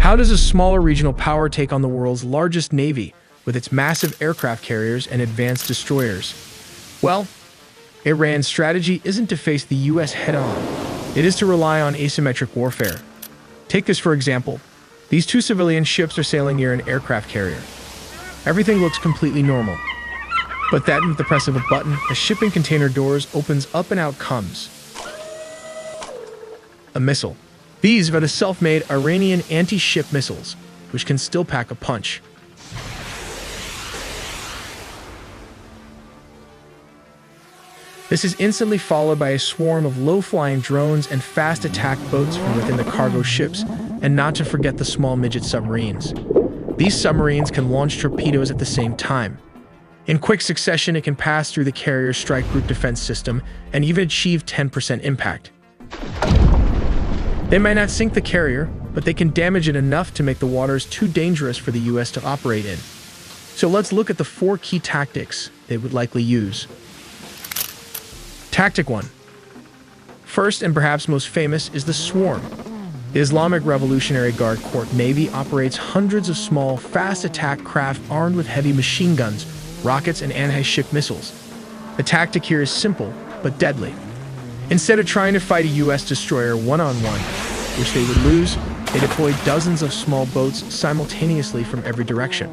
How does a smaller regional power take on the world's largest navy with its massive aircraft carriers and advanced destroyers? Well, Iran's strategy isn't to face the US head-on. It is to rely on asymmetric warfare. Take this for example. These two civilian ships are sailing near an aircraft carrier. Everything looks completely normal. But then, with the press of a button, a shipping container doors opens up and out comes a missile. These are the self-made Iranian anti-ship missiles, which can still pack a punch. This is instantly followed by a swarm of low-flying drones and fast attack boats from within the cargo ships, and not to forget the small midget submarines. These submarines can launch torpedoes at the same time. In quick succession, it can pass through the carrier's strike group defense system and even achieve 10% impact. They might not sink the carrier, but they can damage it enough to make the waters too dangerous for the US to operate in. So let's look at the 4 key tactics they would likely use. Tactic 1. First and perhaps most famous is the swarm. The Islamic Revolutionary Guard Corps Navy operates hundreds of small, fast attack craft armed with heavy machine guns, rockets, and anti-ship missiles. The tactic here is simple, but deadly. Instead of trying to fight a US destroyer one-on-one, which they would lose, they deploy dozens of small boats simultaneously from every direction.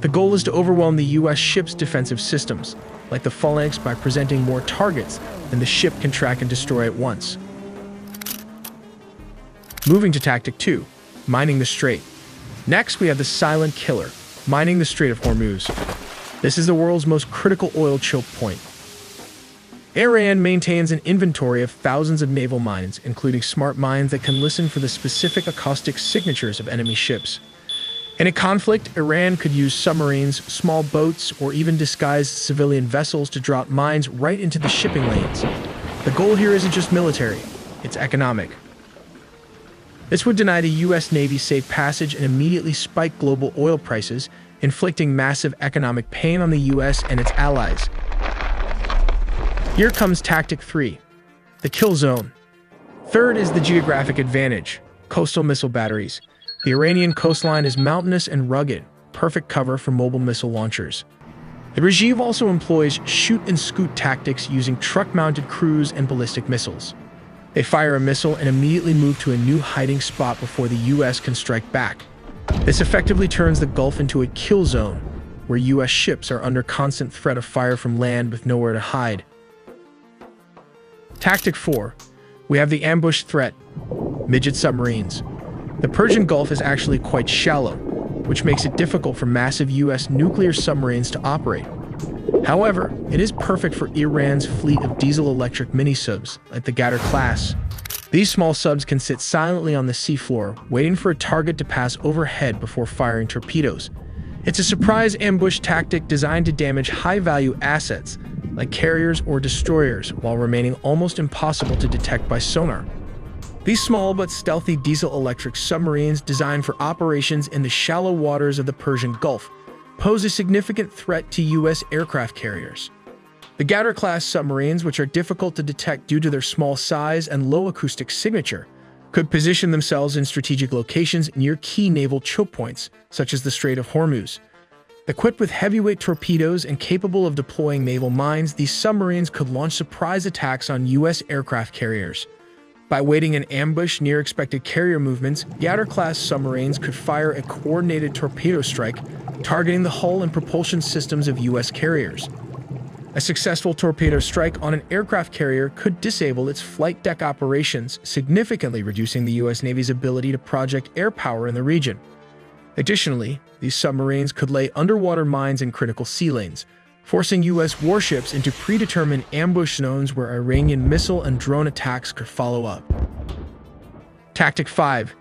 The goal is to overwhelm the US ship's defensive systems, like the phalanx, by presenting more targets than the ship can track and destroy at once. Moving to Tactic 2, mining the strait. Next, we have the silent killer, mining the Strait of Hormuz. This is the world's most critical oil choke point. Iran maintains an inventory of thousands of naval mines, including smart mines that can listen for the specific acoustic signatures of enemy ships. In a conflict, Iran could use submarines, small boats, or even disguised civilian vessels to drop mines right into the shipping lanes. The goal here isn't just military, it's economic. This would deny the US Navy safe passage and immediately spike global oil prices, inflicting massive economic pain on the US and its allies. Here comes Tactic 3, the kill zone. Third is the geographic advantage, coastal missile batteries. The Iranian coastline is mountainous and rugged, perfect cover for mobile missile launchers. The regime also employs shoot-and-scoot tactics using truck-mounted cruise and ballistic missiles. They fire a missile and immediately move to a new hiding spot before the US can strike back. This effectively turns the Gulf into a kill zone, where US ships are under constant threat of fire from land with nowhere to hide. Tactic 4. We have the ambush threat, midget submarines. The Persian Gulf is actually quite shallow, which makes it difficult for massive US nuclear submarines to operate. However, it is perfect for Iran's fleet of diesel-electric mini-subs, like the Ghadar class. These small subs can sit silently on the seafloor, waiting for a target to pass overhead before firing torpedoes. It's a surprise ambush tactic designed to damage high-value assets, like carriers or destroyers, while remaining almost impossible to detect by sonar. These small but stealthy diesel-electric submarines, designed for operations in the shallow waters of the Persian Gulf, pose a significant threat to US aircraft carriers. The Ghadar-class submarines, which are difficult to detect due to their small size and low acoustic signature, could position themselves in strategic locations near key naval choke points, such as the Strait of Hormuz. Equipped with heavyweight torpedoes and capable of deploying naval mines, these submarines could launch surprise attacks on US aircraft carriers. By waiting in ambush near expected carrier movements, Ghadar-class submarines could fire a coordinated torpedo strike, targeting the hull and propulsion systems of US carriers. A successful torpedo strike on an aircraft carrier could disable its flight deck operations, significantly reducing the US Navy's ability to project air power in the region. Additionally, these submarines could lay underwater mines in critical sea lanes, forcing US warships into predetermined ambush zones where Iranian missile and drone attacks could follow up. Tactic 5.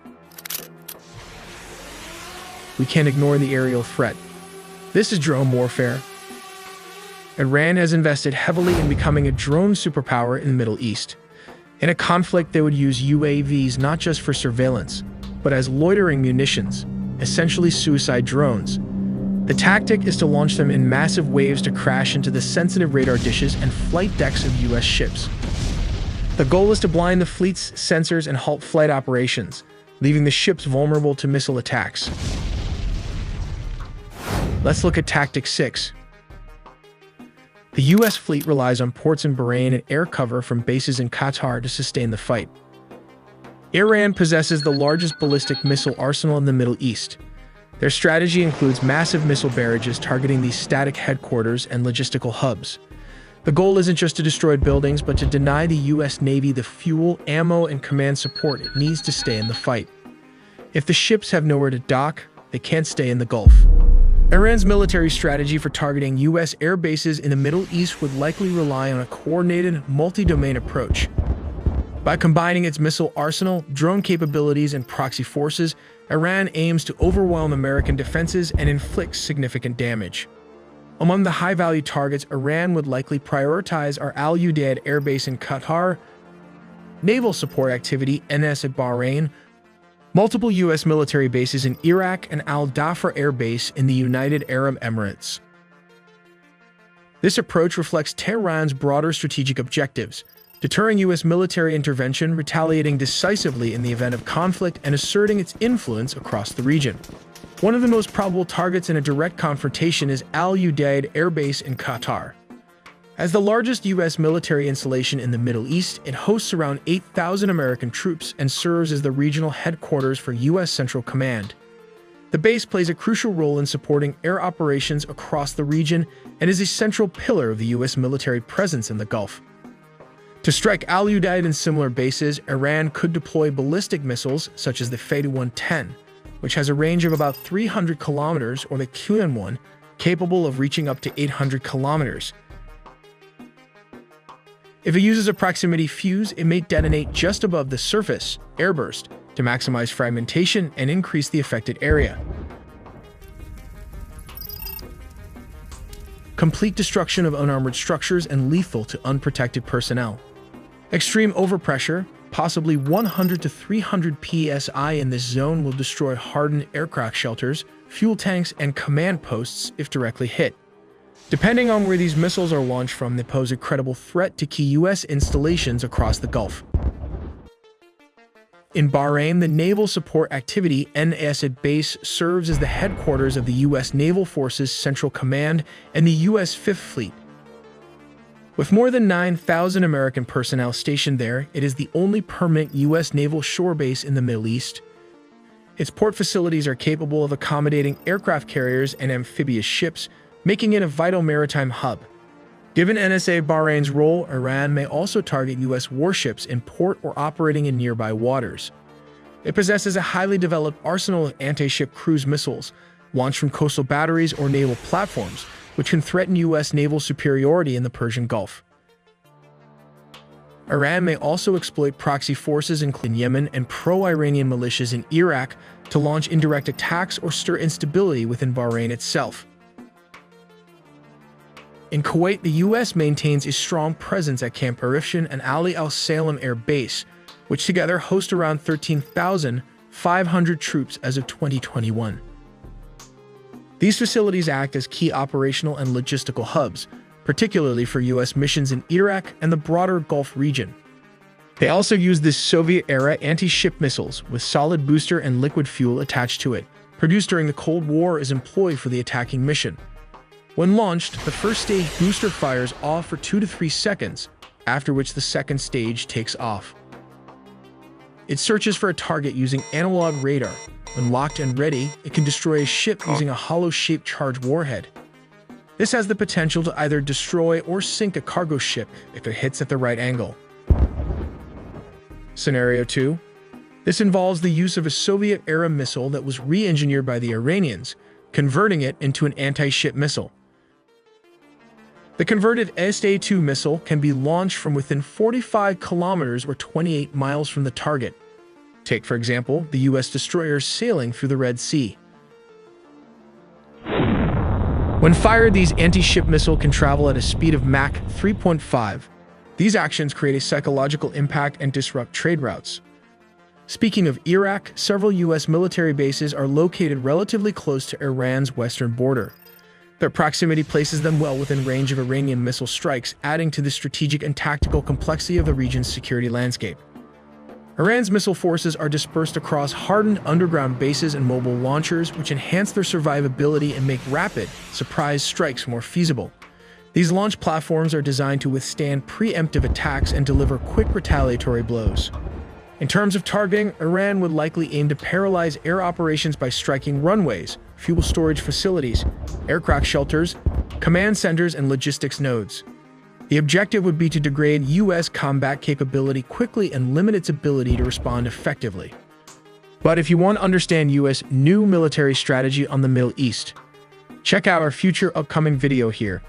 We can't ignore the aerial threat. This is drone warfare. Iran has invested heavily in becoming a drone superpower in the Middle East. In a conflict, they would use UAVs not just for surveillance, but as loitering munitions, essentially suicide drones. The tactic is to launch them in massive waves to crash into the sensitive radar dishes and flight decks of US ships. The goal is to blind the fleet's sensors and halt flight operations, leaving the ships vulnerable to missile attacks. Let's look at Tactic 6. The U.S. fleet relies on ports in Bahrain and air cover from bases in Qatar to sustain the fight. Iran possesses the largest ballistic missile arsenal in the Middle East. Their strategy includes massive missile barrages targeting these static headquarters and logistical hubs. The goal isn't just to destroy buildings, but to deny the U.S. Navy the fuel, ammo, and command support it needs to stay in the fight. If the ships have nowhere to dock, they can't stay in the Gulf. Iran's military strategy for targeting U.S. air bases in the Middle East would likely rely on a coordinated, multi-domain approach. By combining its missile arsenal, drone capabilities, and proxy forces, Iran aims to overwhelm American defenses and inflict significant damage. Among the high-value targets, Iran would likely prioritize are Al Udeid Air Base in Qatar, naval support activity NS at Bahrain, multiple U.S. military bases in Iraq, and Al Dhafra Air Base in the United Arab Emirates. This approach reflects Tehran's broader strategic objectives, deterring U.S. military intervention, retaliating decisively in the event of conflict, and asserting its influence across the region. One of the most probable targets in a direct confrontation is Al Udeid Air Base in Qatar. As the largest U.S. military installation in the Middle East, it hosts around 8,000 American troops and serves as the regional headquarters for U.S. Central Command. The base plays a crucial role in supporting air operations across the region and is a central pillar of the U.S. military presence in the Gulf. To strike Al Udeid and similar bases, Iran could deploy ballistic missiles such as the Fateh-110, which has a range of about 300 kilometers, or the QN-1, capable of reaching up to 800 kilometers. If it uses a proximity fuse, it may detonate just above the surface, airburst, to maximize fragmentation and increase the affected area. Complete destruction of unarmored structures and lethal to unprotected personnel. Extreme overpressure, possibly 100 to 300 psi in this zone, will destroy hardened aircraft shelters, fuel tanks, and command posts if directly hit. Depending on where these missiles are launched from, they pose a credible threat to key U.S. installations across the Gulf. In Bahrain, the Naval Support Activity NS at base serves as the headquarters of the U.S. Naval Forces Central Command and the U.S. Fifth Fleet. With more than 9,000 American personnel stationed there, it is the only permanent U.S. naval shore base in the Middle East. Its port facilities are capable of accommodating aircraft carriers and amphibious ships, making it a vital maritime hub. Given NSA Bahrain's role, Iran may also target U.S. warships in port or operating in nearby waters. It possesses a highly developed arsenal of anti-ship cruise missiles, launched from coastal batteries or naval platforms, which can threaten U.S. naval superiority in the Persian Gulf. Iran may also exploit proxy forces in Yemen and pro-Iranian militias in Iraq to launch indirect attacks or stir instability within Bahrain itself. In Kuwait, the U.S. maintains a strong presence at Camp Arifshan and Ali al-Salem Air Base, which together host around 13,500 troops as of 2021. These facilities act as key operational and logistical hubs, particularly for U.S. missions in Iraq and the broader Gulf region. They also use this Soviet-era anti-ship missiles with solid booster and liquid fuel attached to it, produced during the Cold War, is employed for the attacking mission. When launched, the first stage booster fires off for 2 to 3 seconds, after which the second stage takes off. It searches for a target using analog radar. When locked and ready, it can destroy a ship using a hollow-shaped charged warhead. This has the potential to either destroy or sink a cargo ship if it hits at the right angle. Scenario 2. This involves the use of a Soviet-era missile that was re-engineered by the Iranians, converting it into an anti-ship missile. The converted SA-2 missile can be launched from within 45 kilometers or 28 miles from the target. Take, for example, the U.S. destroyers sailing through the Red Sea. When fired, these anti-ship missiles can travel at a speed of Mach 3.5. These actions create a psychological impact and disrupt trade routes. Speaking of Iraq, several U.S. military bases are located relatively close to Iran's western border. Their proximity places them well within range of Iranian missile strikes, adding to the strategic and tactical complexity of the region's security landscape. Iran's missile forces are dispersed across hardened underground bases and mobile launchers, which enhance their survivability and make rapid, surprise strikes more feasible. These launch platforms are designed to withstand preemptive attacks and deliver quick retaliatory blows. In terms of targeting, Iran would likely aim to paralyze air operations by striking runways, fuel storage facilities, aircraft shelters, command centers, and logistics nodes. The objective would be to degrade U.S. combat capability quickly and limit its ability to respond effectively. But if you want to understand U.S. new military strategy on the Middle East, check out our future upcoming video here.